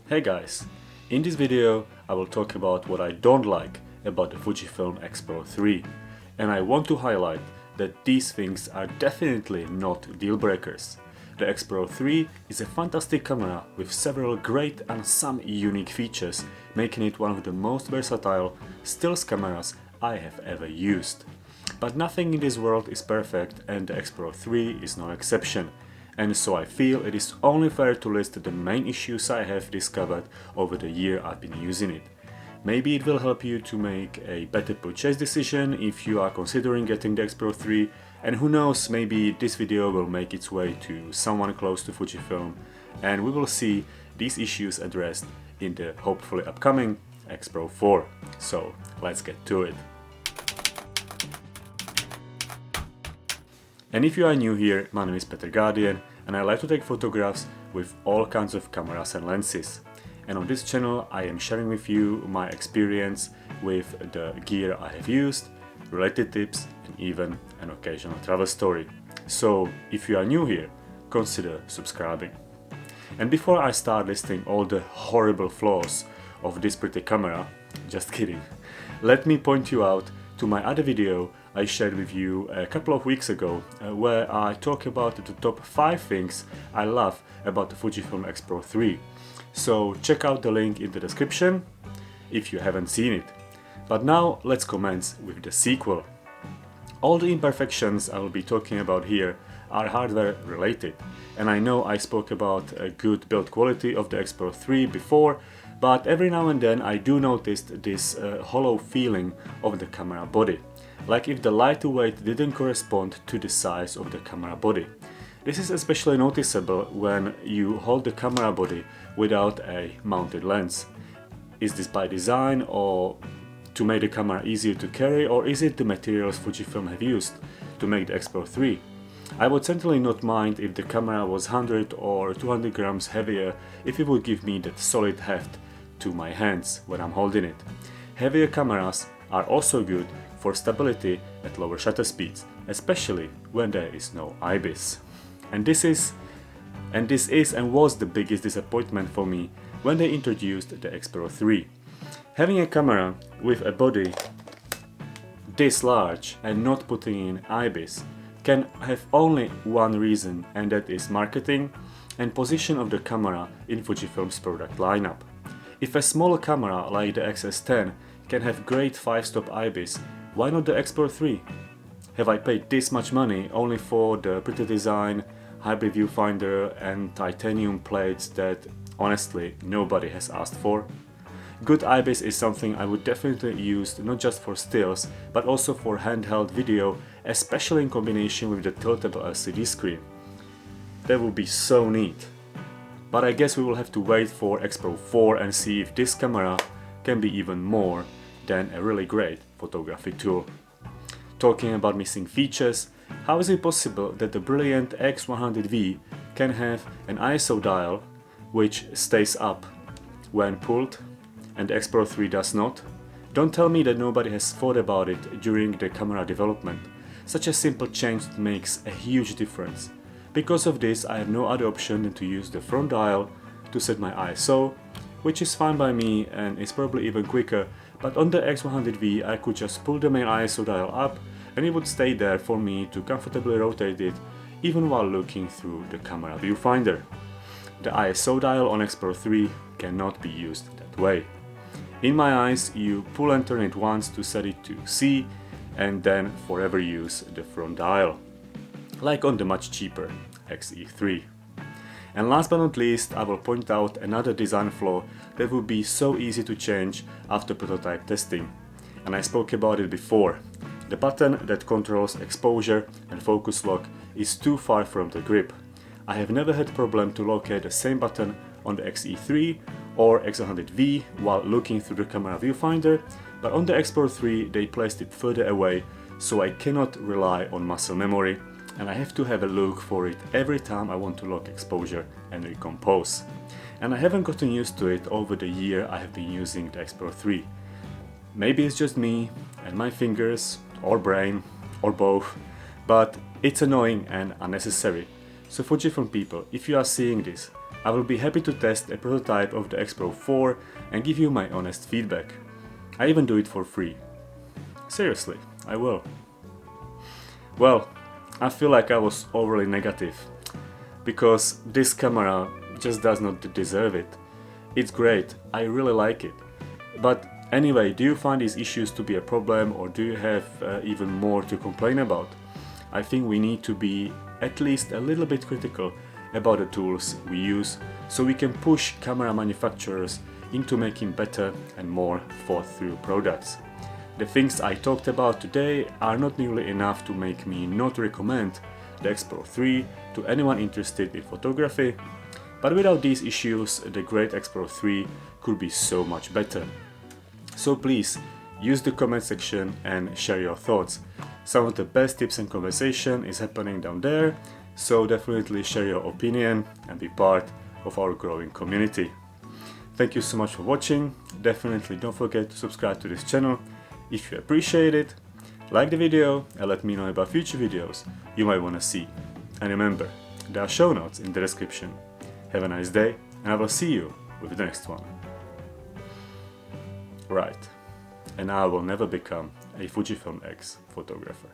Hey guys, in this video I will talk about what I don't like about the Fujifilm X-Pro 3, and I want to highlight that these things are definitely not deal breakers. The X-Pro 3 is a fantastic camera with several great and some unique features, making it one of the most versatile stills cameras I have ever used. But nothing in this world is perfect, and the X-Pro 3 is no exception. And so I feel it is only fair to list the main issues I have discovered over the year I've been using it. Maybe it will help you to make a better purchase decision if you are considering getting the X-Pro 3, and who knows, maybe this video will make its way to someone close to Fujifilm and we will see these issues addressed in the hopefully upcoming X-Pro 4. So let's get to it. And if you are new here, my name is Petr Gardian and I like to take photographs with all kinds of cameras and lenses. And on this channel I am sharing with you my experience with the gear I have used, related tips and even an occasional travel story. So if you are new here, consider subscribing. And before I start listing all the horrible flaws of this pretty camera, just kidding, let me point you out to my other video I shared with you a couple of weeks ago, where I talk about the top 5 things I love about the Fujifilm X-Pro 3. So check out the link in the description if you haven't seen it. But now let's commence with the sequel. All the imperfections I will be talking about here are hardware related, and I know I spoke about a good build quality of the X-Pro 3 before, but every now and then I do notice this hollow feeling of the camera body, like if the lighter weight didn't correspond to the size of the camera body. This is especially noticeable when you hold the camera body without a mounted lens. Is this by design or to make the camera easier to carry, or is it the materials Fujifilm have used to make the X-Pro 3? I would certainly not mind if the camera was 100 or 200 grams heavier, if it would give me that solid heft to my hands when I'm holding it. Heavier cameras are also good for stability at lower shutter speeds, especially when there is no IBIS. And this is and was the biggest disappointment for me when they introduced the X-Pro 3. Having a camera with a body this large and not putting in IBIS can have only one reason, and that is marketing and position of the camera in Fujifilm's product lineup. If a small camera like the XS10 can have great 5-stop IBIS, why not the X-Pro 3? Have I paid this much money only for the pretty design, hybrid viewfinder and titanium plates that honestly nobody has asked for? Good IBIS is something I would definitely use not just for stills but also for handheld video, especially in combination with the tiltable LCD screen. That would be so neat. But I guess we will have to wait for X-Pro 4 and see if this camera can be even more than a really great photography tool. Talking about missing features, how is it possible that the brilliant X100V can have an ISO dial which stays up when pulled and the X-Pro 3 does not? Don't tell me that nobody has thought about it during the camera development. Such a simple change makes a huge difference. Because of this, I have no other option than to use the front dial to set my ISO, which is fine by me and is probably even quicker, but on the X100V I could just pull the main ISO dial up and it would stay there for me to comfortably rotate it even while looking through the camera viewfinder. The ISO dial on X-Pro 3 cannot be used that way. In my eyes, you pull and turn it once to set it to C and then forever use the front dial, like on the much cheaper XE3. And last but not least, I will point out another design flaw that would be so easy to change after prototype testing. And I spoke about it before. The button that controls exposure and focus lock is too far from the grip. I have never had problem to locate the same button on the XE3 or X100V while looking through the camera viewfinder, but on the X-Pro 3 they placed it further away, so I cannot rely on muscle memory and I have to have a look for it every time I want to lock exposure and recompose. And I haven't gotten used to it over the year I have been using the X-Pro 3. Maybe it's just me and my fingers or brain or both, but it's annoying and unnecessary. So Fujifilm people, if you are seeing this, I will be happy to test a prototype of the X Pro 4 and give you my honest feedback. I even do it for free. Seriously, I will. Well, I feel like I was overly negative, because this camera just does not deserve it. It's great, I really like it. But anyway, do you find these issues to be a problem, or do you have even more to complain about? I think we need to be at least a little bit critical about the tools we use, so we can push camera manufacturers into making better and more thought through products. The things I talked about today are not nearly enough to make me not recommend the X Pro 3 to anyone interested in photography, but without these issues, the great X Pro 3 could be so much better. So please, use the comment section and share your thoughts. Some of the best tips and conversation is happening down there, so definitely share your opinion and be part of our growing community. Thank you so much for watching. Definitely don't forget to subscribe to this channel if you appreciate it. Like the video and let me know about future videos you might want to see. And remember, there are show notes in the description. Have a nice day, and I will see you with the next one. Right, and I will never become a Fujifilm X photographer.